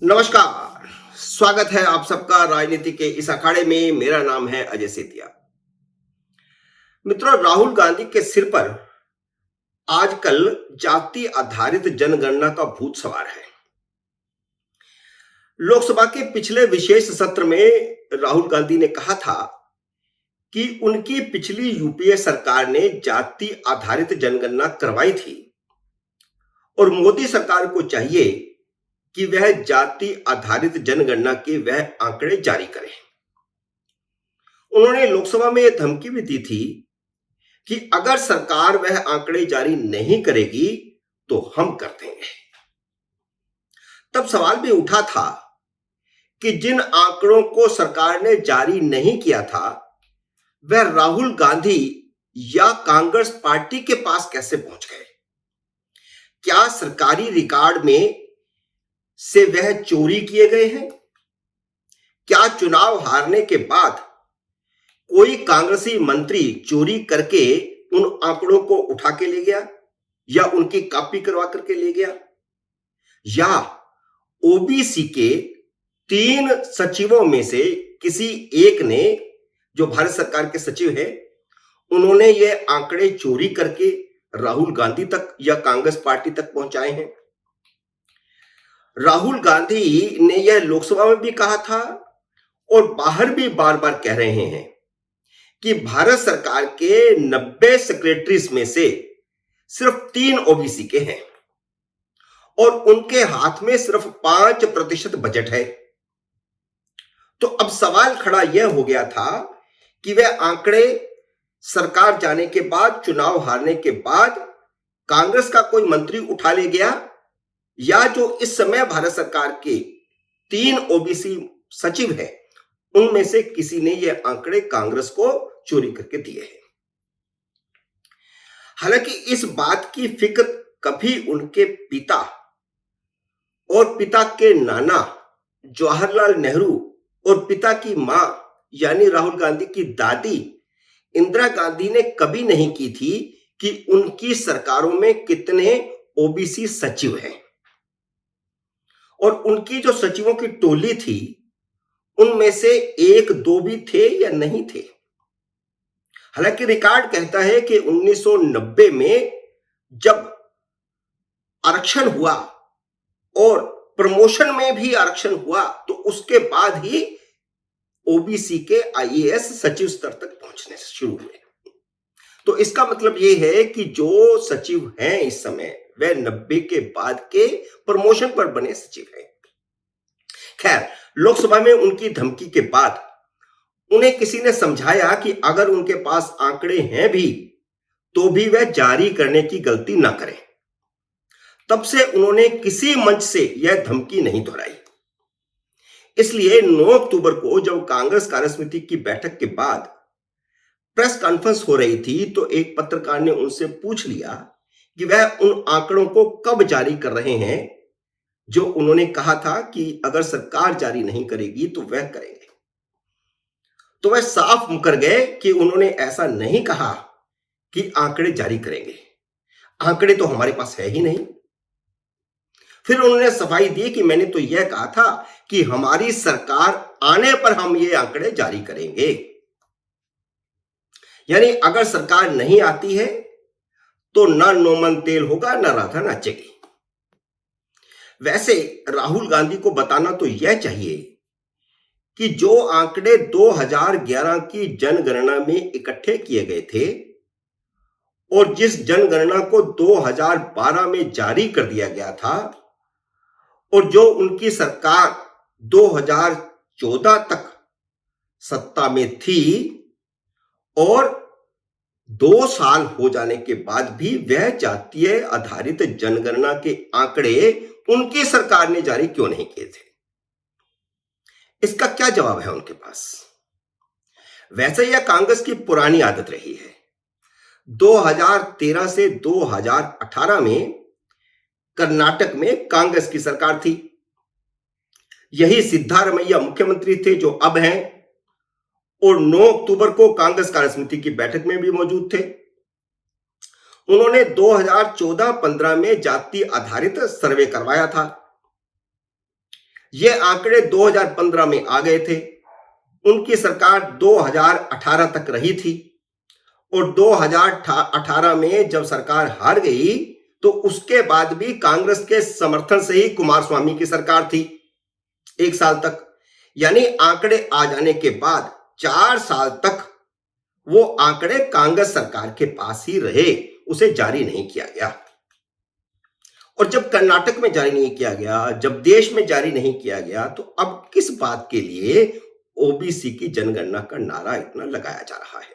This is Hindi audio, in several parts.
नमस्कार। स्वागत है आप सबका राजनीति के इस अखाड़े में। मेरा नाम है अजय सेतिया। मित्रों, राहुल गांधी के सिर पर आजकल जाति आधारित जनगणना का भूत सवार है। लोकसभा के पिछले विशेष सत्र में राहुल गांधी ने कहा था कि उनकी पिछली यूपीए सरकार ने जाति आधारित जनगणना करवाई थी और मोदी सरकार को चाहिए कि वह जाति आधारित जनगणना के वह आंकड़े जारी करें। उन्होंने लोकसभा में यह धमकी भी दी थी कि अगर सरकार वह आंकड़े जारी नहीं करेगी तो हम कर देंगे। तब सवाल भी उठा था कि जिन आंकड़ों को सरकार ने जारी नहीं किया था वह राहुल गांधी या कांग्रेस पार्टी के पास कैसे पहुंच गए। क्या सरकारी रिकॉर्ड में से वह चोरी किए गए हैं? क्या चुनाव हारने के बाद कोई कांग्रेसी मंत्री चोरी करके उन आंकड़ों को उठा के ले गया या उनकी कॉपी करवा करके ले गया, या ओबीसी के 3 सचिवों में से किसी एक ने, जो भारत सरकार के सचिव है, उन्होंने ये आंकड़े चोरी करके राहुल गांधी तक या कांग्रेस पार्टी तक पहुंचाए हैं। राहुल गांधी ने यह लोकसभा में भी कहा था और बाहर भी बार बार कह रहे हैं कि भारत सरकार के 90 सेक्रेटरीज में से सिर्फ 3 ओबीसी के हैं और उनके हाथ में सिर्फ 5% बजट है। तो अब सवाल खड़ा यह हो गया था कि वह आंकड़े सरकार जाने के बाद, चुनाव हारने के बाद कांग्रेस का कोई मंत्री उठा ले गया, या जो इस समय भारत सरकार के 3 ओबीसी सचिव हैं उनमें से किसी ने यह आंकड़े कांग्रेस को चोरी करके दिए हैं। हालांकि इस बात की फिक्र कभी उनके पिता और पिता के नाना जवाहरलाल नेहरू और पिता की मां यानी राहुल गांधी की दादी इंदिरा गांधी ने कभी नहीं की थी कि उनकी सरकारों में कितने ओबीसी सचिव हैं और उनकी जो सचिवों की टोली थी उनमें से 1-2 भी थे या नहीं थे। हालांकि रिकॉर्ड कहता है कि 1990 में जब आरक्षण हुआ और प्रमोशन में भी आरक्षण हुआ तो उसके बाद ही ओबीसी के आईएएस सचिव स्तर तक पहुंचने शुरू हुए। तो इसका मतलब यह है कि जो सचिव हैं इस समय वह 90 के बाद के प्रमोशन पर बने सचिव हैं। खैर, लोकसभा में उनकी धमकी के बाद उन्हें किसी ने समझाया कि अगर उनके पास आंकड़े हैं भी तो भी वह जारी करने की गलती ना करें। तब से उन्होंने किसी मंच से यह धमकी नहीं दोहराई। इसलिए 9 अक्टूबर को जब कांग्रेस कार्यसमिति की बैठक के बाद प्रेस कॉन्फ्रेंस हो रही थी तो एक पत्रकार ने उनसे पूछ लिया कि वह उन आंकड़ों को कब जारी कर रहे हैं जो उन्होंने कहा था कि अगर सरकार जारी नहीं करेगी तो वह करेंगे। तो वह साफ मुकर गए कि उन्होंने ऐसा नहीं कहा कि आंकड़े जारी करेंगे, आंकड़े तो हमारे पास है ही नहीं। फिर उन्होंने सफाई दी कि मैंने तो यह कहा था कि हमारी सरकार आने पर हम ये आंकड़े जारी करेंगे। यानी अगर सरकार नहीं आती है तो ना नोमन तेल होगा ना राधा नाचेगी। वैसे राहुल गांधी को बताना तो यह चाहिए कि जो आंकड़े 2011 की जनगणना में इकट्ठे किए गए थे और जिस जनगणना को 2012 में जारी कर दिया गया था और जो उनकी सरकार 2014 तक सत्ता में थी और 2 साल हो जाने के बाद भी वह जातीय आधारित जनगणना के आंकड़े उनकी सरकार ने जारी क्यों नहीं किए थे? इसका क्या जवाब है उनके पास? वैसे यह कांग्रेस की पुरानी आदत रही है। 2013 से 2018 में कर्नाटक में कांग्रेस की सरकार थी। यही सिद्धारमैया मुख्यमंत्री थे जो अब हैं और 9 अक्टूबर को कांग्रेस कार्यसमिति की बैठक में भी मौजूद थे। उन्होंने 2014-15 में जाति आधारित सर्वे करवाया था। ये आंकड़े 2015 में आ गए थे। उनकी सरकार 2018 तक रही थी और 2018 में जब सरकार हार गई तो उसके बाद भी कांग्रेस के समर्थन से ही कुमारस्वामी की सरकार थी 1 साल तक। यानी आंकड़े आ जाने के बाद 4 साल तक वो आंकड़े कांग्रेस सरकार के पास ही रहे, उसे जारी नहीं किया गया। और जब कर्नाटक में जारी नहीं किया गया, जब देश में जारी नहीं किया गया, तो अब किस बात के लिए ओबीसी की जनगणना का नारा इतना लगाया जा रहा है?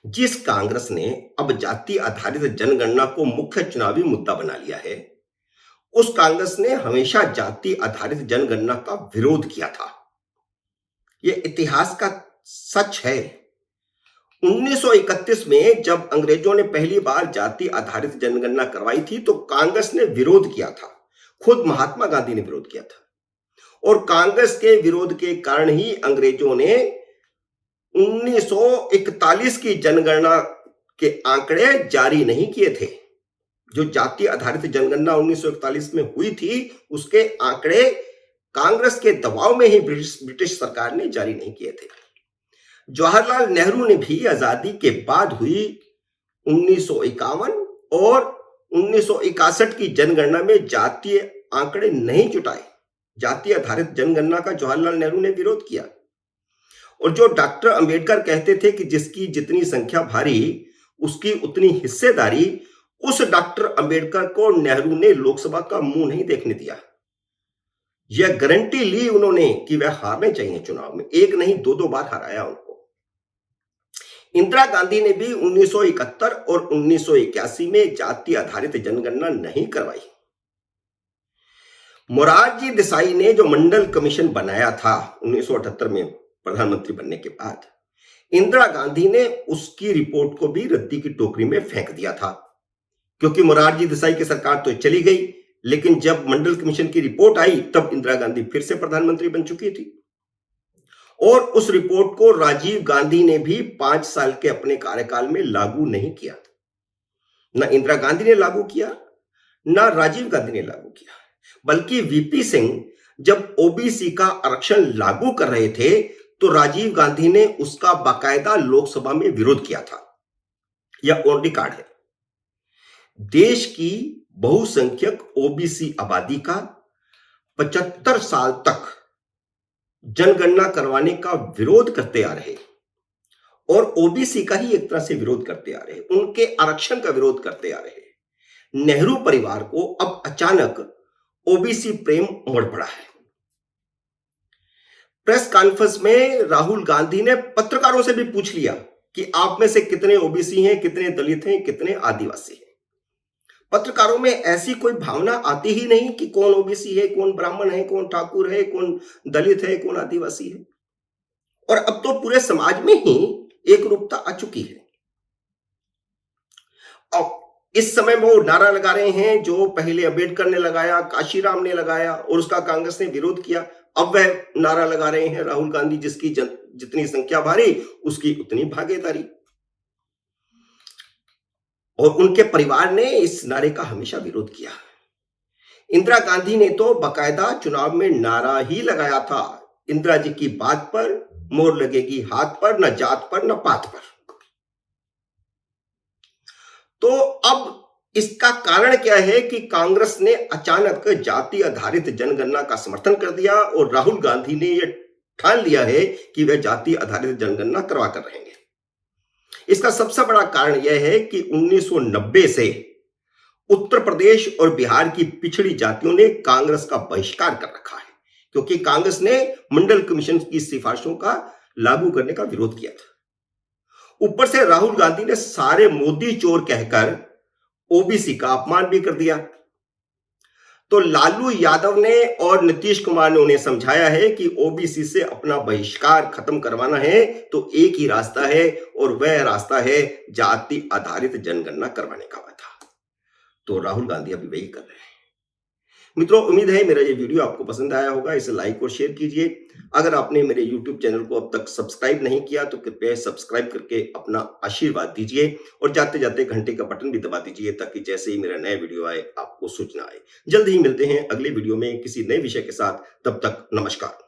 जिस कांग्रेस ने अब जाति आधारित जनगणना को मुख्य चुनावी मुद्दा बना लिया है, उस कांग्रेस ने हमेशा जाति आधारित जनगणना का विरोध किया था। यह इतिहास का सच है। 1931 में जब अंग्रेजों ने पहली बार जाति आधारित जनगणना करवाई थी तो कांग्रेस ने विरोध किया था। खुद महात्मा गांधी ने विरोध किया था और कांग्रेस के विरोध के कारण ही अंग्रेजों ने 1941 की जनगणना के आंकड़े जारी नहीं किए थे। जो जाति आधारित जनगणना 1941 में हुई थी उसके आंकड़े कांग्रेस के दबाव में ही ब्रिटिश सरकार ने जारी नहीं किए थे। जवाहरलाल नेहरू ने भी आजादी के बाद हुई 1951 और 1961 की जनगणना में जातीय आंकड़े नहीं जुटाए। जाति आधारित जनगणना का जवाहरलाल नेहरू ने विरोध किया। और जो डॉक्टर अंबेडकर कहते थे कि जिसकी जितनी संख्या भारी उसकी उतनी हिस्सेदारी, उस डॉक्टर अंबेडकर को नेहरू ने लोकसभा का मुंह नहीं देखने दिया। यह गारंटी ली उन्होंने कि वह हारने चाहिए चुनाव में, एक नहीं 2-2 बार हराया उनको। इंदिरा गांधी ने भी 1971 और 1981 में जाति आधारित जनगणना नहीं करवाई। मोरारजी देसाई ने जो मंडल कमीशन बनाया था 1978 में प्रधानमंत्री बनने के बाद, इंदिरा गांधी ने उसकी रिपोर्ट को भी रद्दी की टोकरी में फेंक दिया था, क्योंकि मोरारजी देसाई की सरकार तो चली गई, लेकिन जब मंडल कमीशन की रिपोर्ट आई तब इंदिरा गांधी फिर से प्रधानमंत्री बन चुकी थी। और उस रिपोर्ट को राजीव गांधी ने भी 5 साल के अपने कार्यकाल में लागू नहीं किया। ना इंदिरा गांधी ने लागू किया, ना राजीव गांधी ने लागू किया, बल्कि वीपी सिंह जब ओबीसी का आरक्षण लागू कर रहे थे तो राजीव गांधी ने उसका बाकायदा लोकसभा में विरोध किया था। यह ऑन रिकॉर्ड है। देश की बहुसंख्यक ओबीसी आबादी का 75 साल तक जनगणना करवाने का विरोध करते आ रहे और ओबीसी का ही एक तरह से विरोध करते आ रहे, उनके आरक्षण का विरोध करते आ रहे नेहरू परिवार को अब अचानक ओबीसी प्रेम उमड़ पड़ा है। प्रेस कॉन्फ्रेंस में राहुल गांधी ने पत्रकारों से भी पूछ लिया कि आप में से कितने ओबीसी हैं, कितने दलित हैं, कितने आदिवासी हैं। पत्रकारों में ऐसी कोई भावना आती ही नहीं कि कौन ओबीसी है, कौन ब्राह्मण है, कौन ठाकुर है, कौन दलित है, कौन आदिवासी है। और अब तो पूरे समाज में ही एक रूपता आ चुकी है। और इस समय वो नारा लगा रहे हैं जो पहले अंबेडकर ने लगाया, काशीराम ने लगाया और उसका कांग्रेस ने विरोध किया। अब वह नारा लगा रहे हैं राहुल गांधी, जिसकी जितनी संख्या भारी उसकी उतनी भागीदारी। और उनके परिवार ने इस नारे का हमेशा विरोध किया। इंदिरा गांधी ने तो बाकायदा चुनाव में नारा ही लगाया था, इंदिरा जी की बात पर मोहर लगेगी हाथ पर, न जात पर न पात पर। तो अब इसका कारण क्या है कि कांग्रेस ने अचानक जाति आधारित जनगणना का समर्थन कर दिया और राहुल गांधी ने यह ठान लिया है कि वह जाति आधारित जनगणना करवा कर रहेंगे। इसका सबसे बड़ा कारण यह है कि 1990 से उत्तर प्रदेश और बिहार की पिछड़ी जातियों ने कांग्रेस का बहिष्कार कर रखा है, क्योंकि कांग्रेस ने मंडल कमीशन की सिफारिशों का लागू करने का विरोध किया था। ऊपर से राहुल गांधी ने सारे मोदी चोर कहकर ओबीसी का अपमान भी कर दिया। तो लालू यादव ने और नीतीश कुमार ने उन्हें समझाया है कि ओबीसी से अपना बहिष्कार खत्म करवाना है तो एक ही रास्ता है और वह रास्ता है जाति आधारित जनगणना करवाने का वादा। तो राहुल गांधी अभी वही कर रहे हैं। मित्रों, उम्मीद है मेरा ये वीडियो आपको पसंद आया होगा। इसे लाइक और शेयर कीजिए। अगर आपने मेरे यूट्यूब चैनल को अब तक सब्सक्राइब नहीं किया तो कृपया सब्सक्राइब करके अपना आशीर्वाद दीजिए और जाते-जाते घंटे का बटन भी दबा दीजिए ताकि जैसे ही मेरा नया वीडियो आए आपको सूचना आए। जल्द ही मिलते हैं अगले वीडियो में किसी नए विषय के साथ। तब तक नमस्कार।